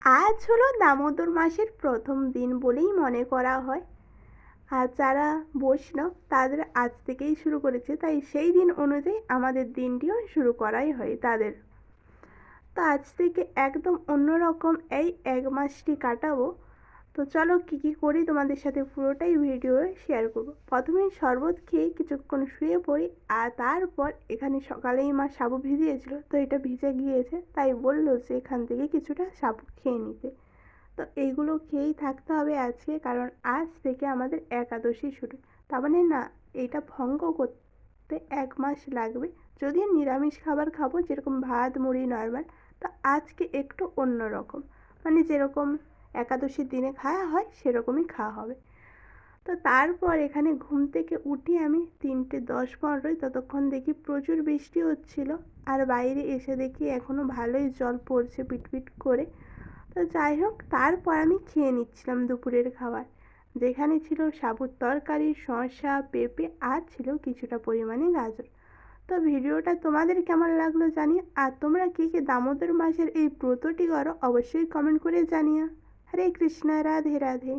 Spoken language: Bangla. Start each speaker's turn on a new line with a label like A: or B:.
A: আজ হলো দামোদর মাসের প্রথম দিন বলেই মনে করা হয়। আর যারা বৈষ্ণব তাদের আজ থেকেই শুরু করেছে, তাই সেই দিন অনুযায়ী আমাদের দিনটিও শুরু করাই হয় তাদের। তো আজ থেকে একদম অন্যরকম এই এক মাসটি কাটাবো। তো চলো কী কী করি তোমাদের সাথে পুরোটাই ভিডিও শেয়ার করবো। প্রথমেই শরবত খেয়ে কিছুক্ষণ শুয়ে পড়ি, আর তারপর এখানে সকালেই মা সাবু ভিজিয়েছিল, তো এটা ভিজে গিয়েছে, তাই বললো যে এখান থেকে কিছুটা সাবু খেয়ে নিতে। তো এইগুলো খেয়েই থাকতে হবে আজকে, কারণ আজ থেকে আমাদের একাদশী শুরু। তার মানে না, এইটা ভঙ্গ করতে 1 মাস লাগবে। যদিও নিরামিষ খাবার খাবো, যেরকম ভাত মুড়ি নর্মাল। তো আজকে একটু অন্য রকম, মানে যেরকম একাদশীর দিনে খাওয়া হয় সেরকমই খাওয়া হবে। তো তারপর এখানে ঘুম থেকে উঠি আমি 3:10-15, ততক্ষণ দেখি প্রচুর বৃষ্টি হচ্ছিল। আর বাইরে এসে দেখি এখনও ভালোই জল পড়ছে পিটপিট করে। তো যাই হোক, তারপর আমি খেয়ে নিচ্ছিলাম দুপুরের খাবার, যেখানে ছিল সাবুর তরকারি, শসা, পেঁপে, আর ছিল কিছুটা পরিমাণে গাজর। তো ভিডিওটা তোমাদের কেমন লাগলো জানিও, আর তোমরা কে কে দামোদর মাসের এই ব্রতটি করো অবশ্যই কমেন্ট করে জানিও। হরে কৃষ্ণ, রাধে রাধে।